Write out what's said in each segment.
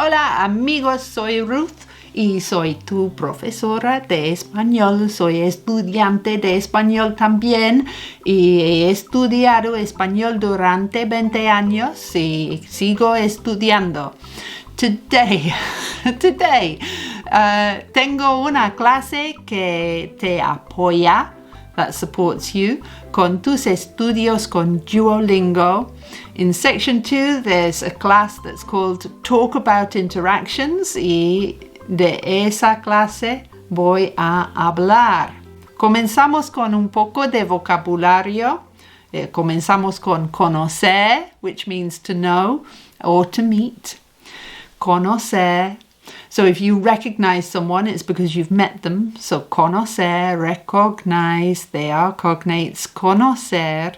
Hola amigos, soy Ruth y soy tu profesora de español. Soy estudiante de español también y he estudiado español durante 20 años y sigo estudiando. Today, tengo una clase que te apoya, that supports you, con tus estudios con Duolingo. In section 2, there's a class that's called Talk About Interactions y de esa clase voy a hablar. Comenzamos con un poco de vocabulario. Comenzamos con conocer, which means to know or to meet. Conocer. So if you recognize someone, it's because you've met them. So conocer, recognize, they are cognates. Conocer.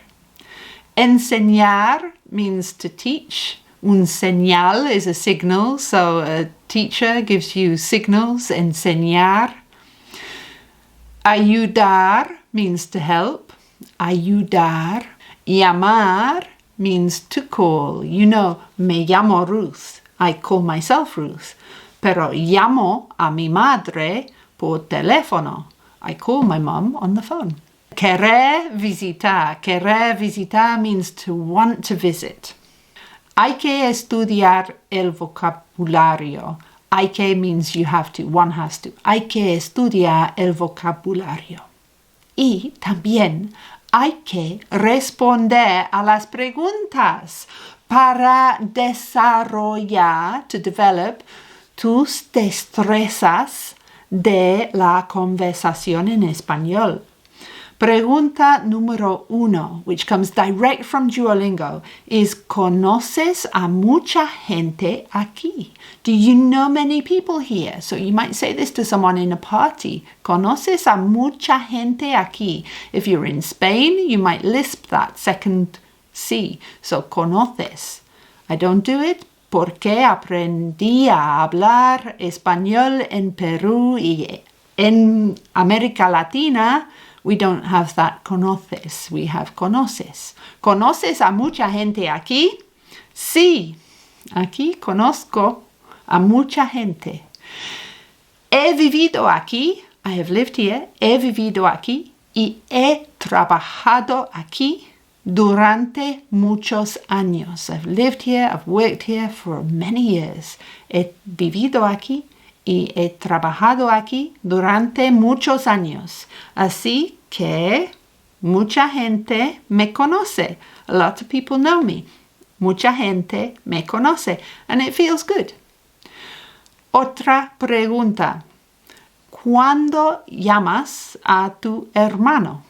Enseñar means to teach. Un señal is a signal. So a teacher gives you signals. Enseñar. Ayudar means to help. Ayudar. Llamar means to call. You know, me llamo Ruth. I call myself Ruth. Pero llamo a mi madre por teléfono. I call my mom on the phone. Querer visitar. Querer visitar means to want to visit. Hay que estudiar el vocabulario. Hay que means you have to, one has to. Hay que estudiar el vocabulario. Y también hay que responder a las preguntas para desarrollar, to develop, tus destrezas de la conversación en español. Pregunta número 1, which comes direct from Duolingo, is ¿conoces a mucha gente aquí? Do you know many people here? So you might say this to someone in a party. ¿Conoces a mucha gente aquí? If you're in Spain, you might lisp that second C. So conoces. I don't do it porque aprendí a hablar español en Perú y en América Latina. We don't have that conoces. We have conoces. ¿Conoces a mucha gente aquí? Sí. Aquí conozco a mucha gente. He vivido aquí. I have lived here. He vivido aquí y he trabajado aquí durante muchos años. I've lived here. I've worked here for many years. He vivido aquí y he trabajado aquí durante muchos años. Así que mucha gente me conoce. A lot of people know me. Mucha gente me conoce. And it feels good. Otra pregunta. ¿Cuándo llamas a tu hermano?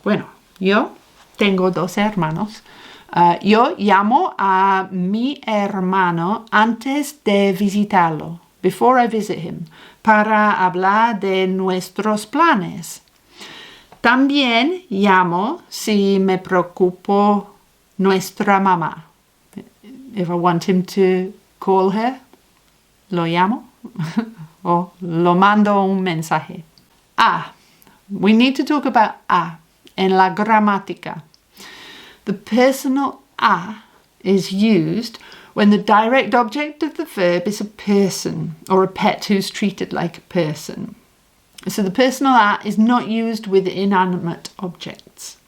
Bueno, yo tengo 2 hermanos. Yo llamo a mi hermano antes de visitarlo. Before I visit him, para hablar de nuestros planes. También llamo si me preocupo nuestra mamá. If I want him to call her, lo llamo o lo mando un mensaje. We need to talk about a en la gramática. The personal a is used when the direct object of the verb is a person or a pet who's treated like a person. So the personal a is not used with inanimate objects.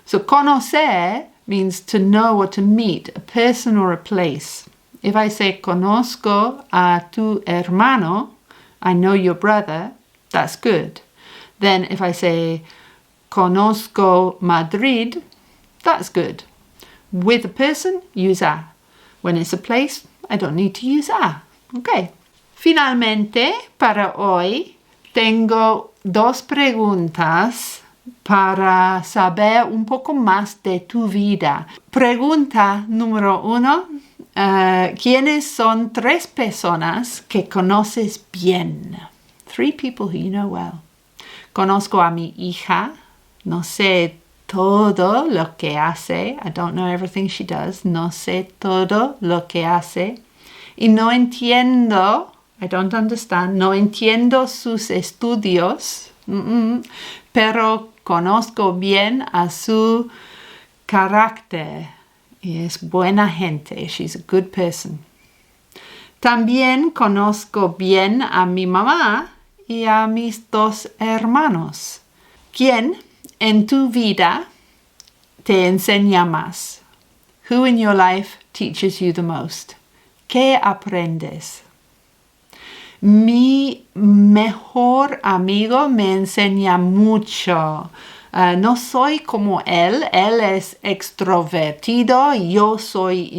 So conocer means to know or to meet a person or a place. If I say conozco a tu hermano, I know your brother, that's good. Then if I say conozco Madrid, that's good. With a person, use a. When it's a place, I don't need to use a. Okay. Finalmente, para hoy, tengo 2 preguntas para saber un poco más de tu vida. Pregunta número 1. ¿Quiénes son 3 personas que conoces bien? 3 people who you know well. Conozco a mi hija. No sé todo lo que hace. I don't know everything she does. No sé todo lo que hace. Y no entiendo, I don't understand, no entiendo sus estudios, pero conozco bien a su carácter. Y es buena gente. She's a good person. También conozco bien a mi mamá y a mis 2 hermanos. ¿Quién en tu vida te enseña más? Who in your life teaches you the most? ¿Qué aprendes? Mi mejor amigo me enseña mucho. No soy como él es extrovertido, yo soy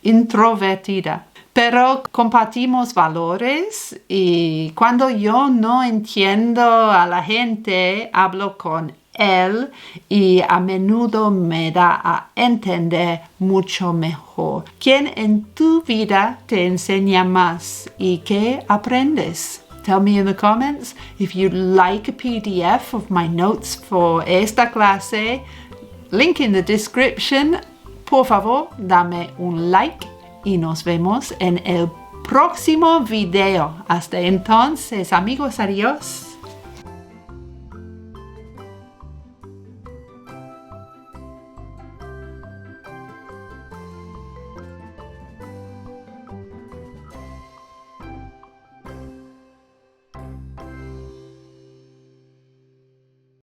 introvertida. Pero compartimos valores y cuando yo no entiendo a la gente, hablo con él y a menudo me da a entender mucho mejor. ¿Quién en tu vida te enseña más y qué aprendes? Tell me in the comments. If you'd like a PDF of my notes for esta clase, link in the description. Por favor, dame un like y nos vemos en el próximo video. Hasta entonces, amigos, adiós.